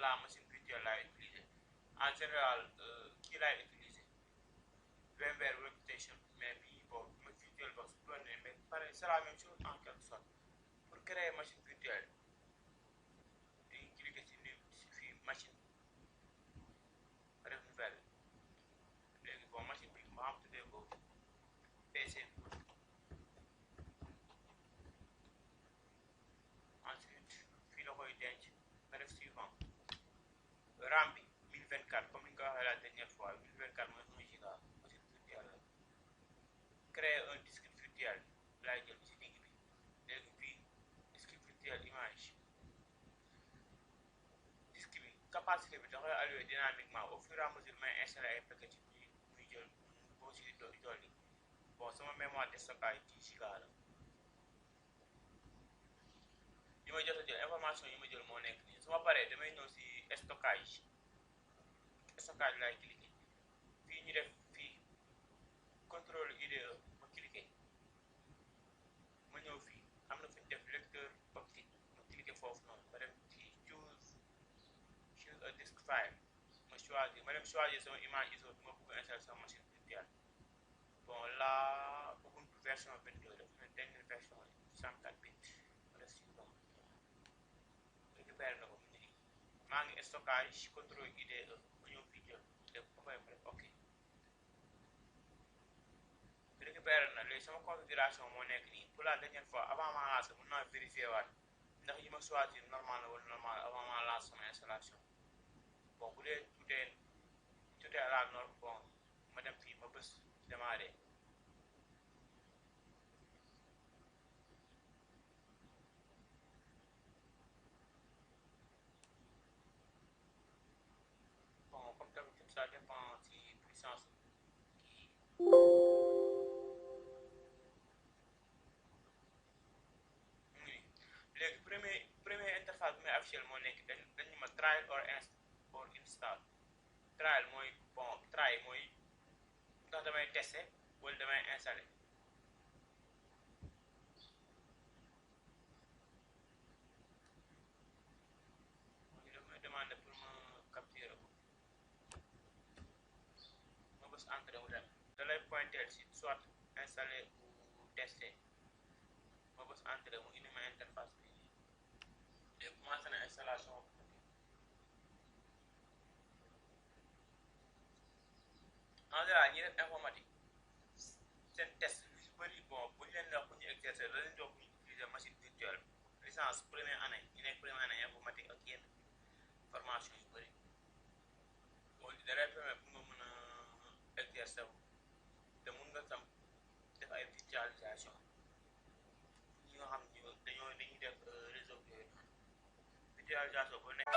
la machine virtuelle laay utiliser en général kii laay utiliser VMware Workstation mais bii boobu machine virtuelle box bu doon ne mais pareil c'est la même chose en quelque sorte pour créer machine virtuelle dañuy cliquer si fii machine def nouvelle léegi bon machine bi ma xam tuddee ko PC ensuite fii la koy denc nga def suivant RAM bi 1024 comme ni nga ko waxee la dernière fois 1024 mooy 1 giga machine virtuelle la créer un disque virtuel laay jël ci digg bi léegi fii disque virtuel image disque bi capacité bi da koy alloué dynamiquement au fur et à mesure may installé ay paquets muy jël boo si dolli bon sama mémoire de stockage 10 giga la yi ma jot a jël information yi ma jël moo nekk nii su ma paree damay ñëw si stockage laay cliquer fii ñu def fii contrôle IDE ma cliquer ma ñëw fii am na fu ñu def lecteur optique ma cliquer foofu noonu ma dem fii choose a disk file ma dem choisir sama image ISO bi ma bëgg installer sama machine virtuelle bon là Ubuntu version 22 def na dernière version 64 bit ma def suivant récupéré na ko mu ngi nii maa ngi stockage contrôle IDE ma ñëw fii jël def ba pare ma def ok récupéré na léegi sama configuration moo nekk nii pour la dernière fois avant ma lancer mën naa vérifier waat ndax yi ma choisir normal la wala normal avant ma lancer sama installation bon bu dee tout est à la norme bon ma dem fii ma bës démarrer bon comme d'habitude ça dépend si puissance kii léegi premier interface bi may affiché moo nekk dañu ma trial or install trial mooy bon try mooy ndax damay tester wala damay installer mooy daf may demandé pour ma capturer ko ma bës entrée mu dem da lay pointer si soit installer ou tester ma bës entrée mu indi ma interface bi léegi commencé na installation en général ñi def informatique seen test lu si bëri bon bu ñu leen wax bu ñu exercer la leen jox bu ñu utiliser machine virtuelle licence première année ñu nekk première année informatique ak yenn formation yu bëri bon da lay permettre pour nga mën a exercer wu te mun nga tam def ay virtualisation ñi nga xam ne dañuy def réseau yooyu noonu virtualisation bu nekk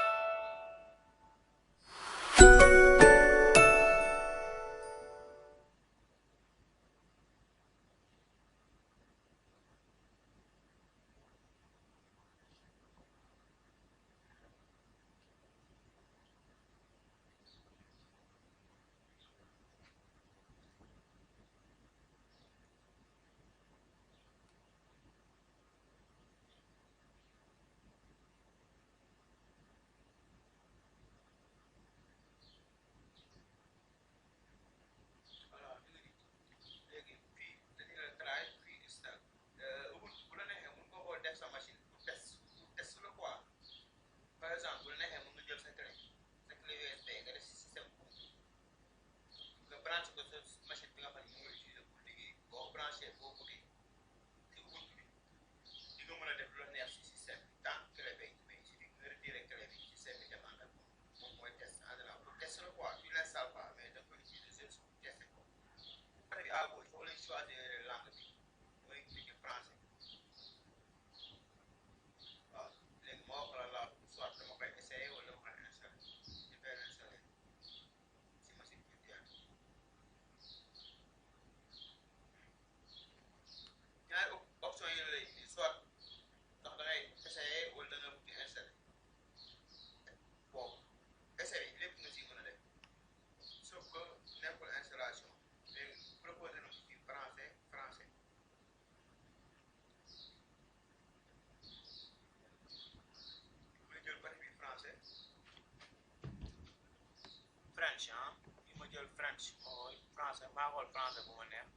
French ah bi ma jël French mooy français maa xool français bu ma neex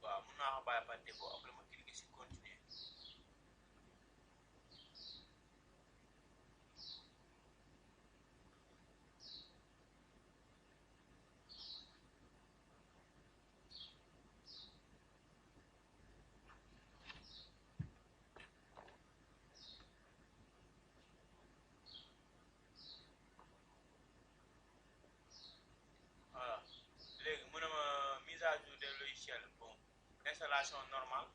waaw mun naa ko bàyyi par défaut après ma cliquer si continuer voilà léegi mu ne ma mise à jour des logiciels bon installation normale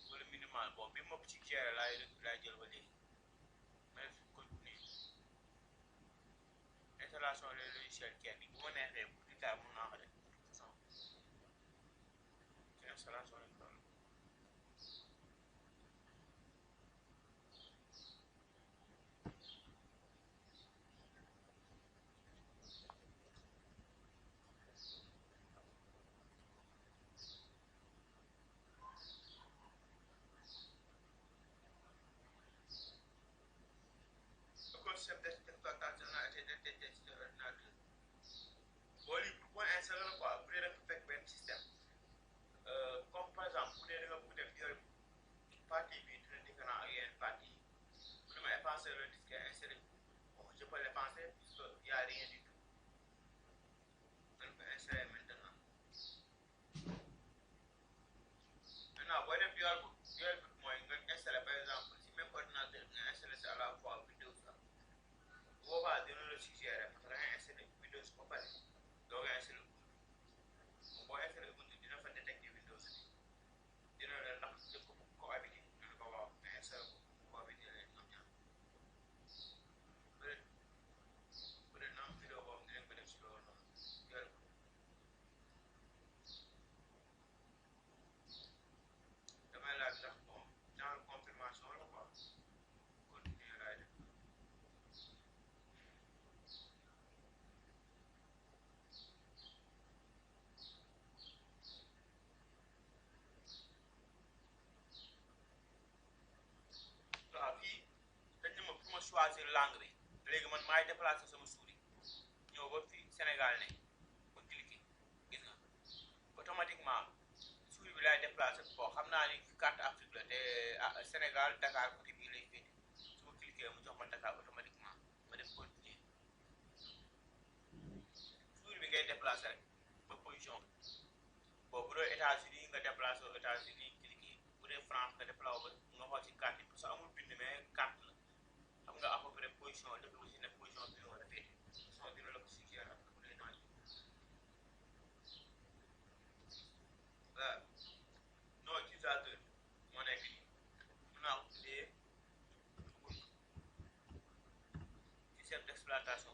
wala minimal bon bi ma ci gérer laay jël ba léegi ma def continuer installation des logiciels kenn bu ma neexee pour di taal mun naa ko def de toute façon ci installation lañ toll le concept d'exploitation a été détecté sur l'ordinateur boo lii pour installer la quoi bu dee da nga fekk benn système comme par exemple bu dee da nga bëgg def yor partie bi dina différent ak yeneen partie yi bu dama effacer le disque et insérer bon je peux l'effacer puisque y a rien du tout dañ ko insérer maintenant booy def yor bi mooy nga installer par exemple si même ordinateur nga installer si à la fois Windows la boobaa dina la suggérer parce que da ngay installer Windows ba pare doo nga installer boo installé Ubuntu dina fa détecté Windows bi dina la ndax dëkk ko cohabité nga ne ko waaw nga installé ko cohabité leen ñoom ñaar peut être na am vidéo boobu dinañ ko def si loolu noonu jël ko damay laaj ndax bon genre confirmation la quoi continuer laay def waaw fii dañ ne ma pour ma choisir langue bi léegi man maay déplacer sama souris ñëw ba fii Sénégal ne ma cliquer gis nga automatiquement souris bi laay déplacer bon xam naa ni carte Afrique la te Sénégal Dakar côté bii lay féete su ma cliquer mu jox ma Dakar automatiquement ma def continuer souris bi ngay déplacer rek ba position bon bu dee États-Unis nga déplacer aux États-Unis cliquer bu dee France nga déplacer nga xool ci carte yi parce que amul bind mais carte la xam nga à peu près position dëkk bu si nekk position bi nga war a féete position dina la ko suggérer bu dee naaj non utilisateur moo nekk nii mën naa ko tuddee système d'exploitation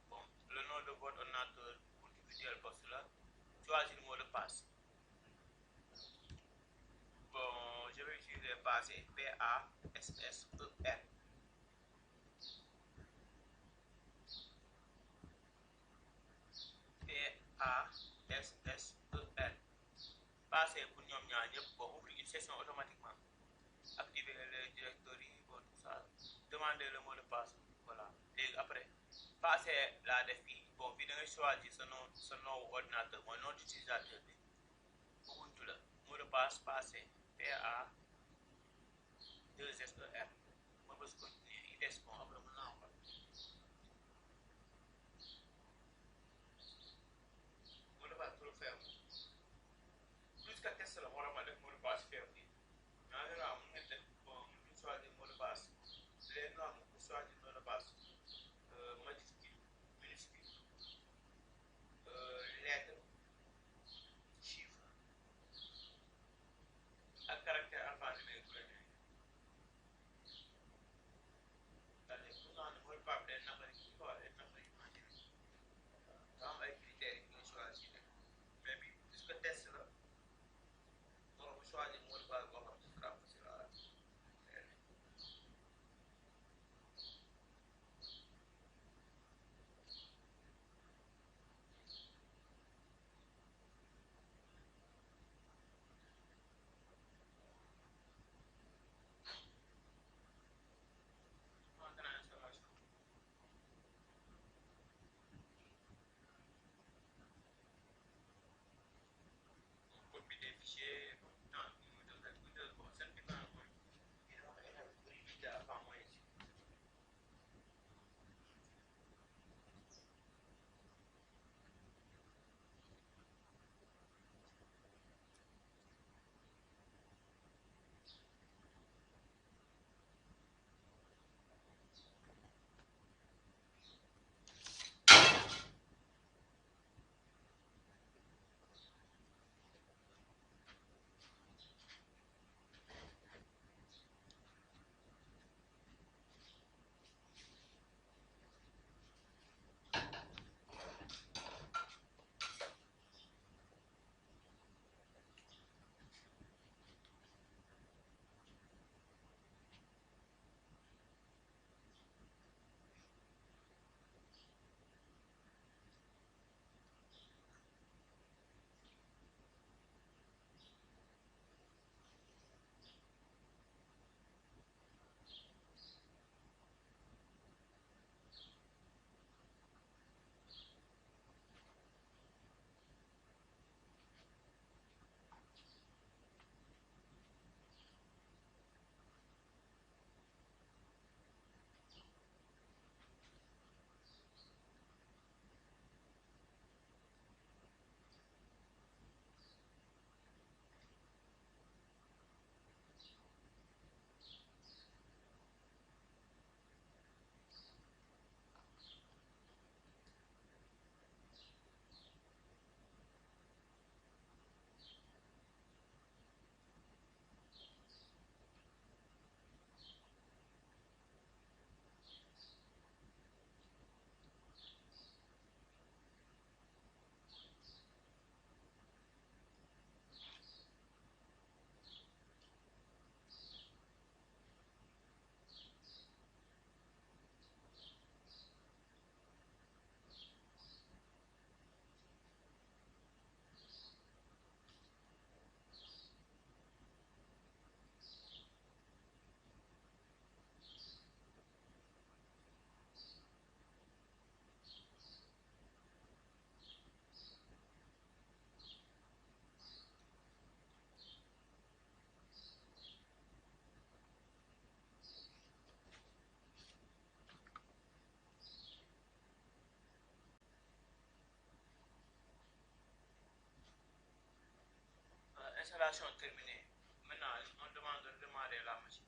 bon le nom de votre ordinateur individuel poste là choisir le mot de passe bon je vais utiliser passer PASSER PASSER passer pour ñoom ñaar ñëpp bon ouvrir une session automatiquement activer le directory bon tout ça demander le mot de passe voilà léegi après passer laa def fii bon fii da ngay choisir sa nom ordinateur mooy nom d'utilisateur bi Ubuntu la mot de passe passer PA2SER ma bës continuer il des bon après mën naa ko mot de passe trop ferme plus que test la moo tax ma def mot de passe ferme bi en général mën nga def bon mën nga choisir mot de passe léegi nga mën nga choisir mot de passe majuscule minuscule lettre chiffre ak caractère alphanumérique bu la neexee c'est-à-dire pourtant ne mooy pas day naqari kii quoi day naqari imaginer daa am ay critères yi nga choisir mais bi puisque test la donc bu choisir mot de passe Installation terminée. Maintenant, on demande de redémarrer la machine.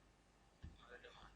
On redémarre.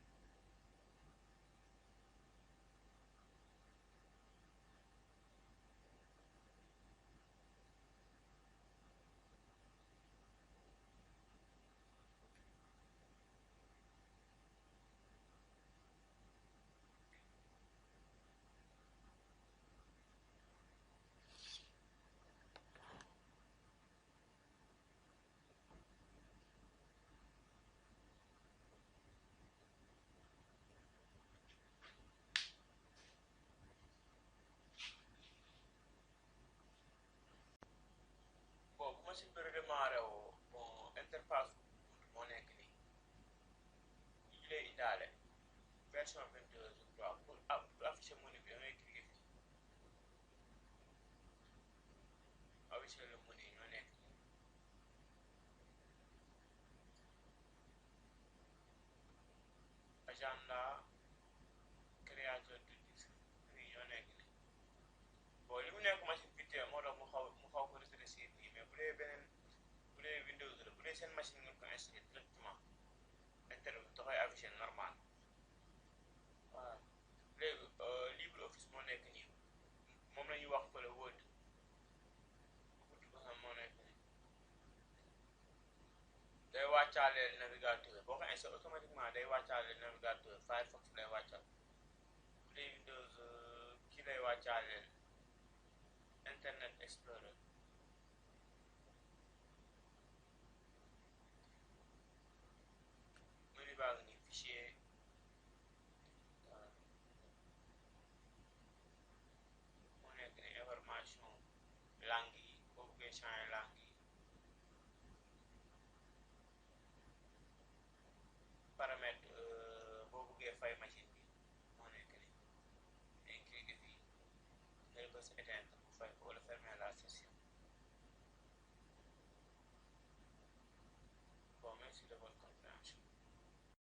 Bon, bu machine bi redémarré woo bon interface moo nekk nii yi lay indaale version 22 je crois pour afficher menu bi da ngay cliquer fii afficher le menu ñoo nekk nii agenda créateur de disque fii ñoo nekk nii bon li mu nekk machine virtuelle moo tax mu xaw ko rétrécir nii mais bu dee beneen bu dee Windows la bu dee seen machine ngeen ko installé directement internet da koy affiché normal voilà léegi LibreOffice moo nekk nii moom la ñuy wax fële Word bu ko xam moo nekk nii day wàccaaleel navigateur boo ko installé automatiquement day wàccaaleel navigateur Firefox lay wàccal bu dee Windows kii lay wàccaaleel Internet Explorer menu baa ngi nii fichier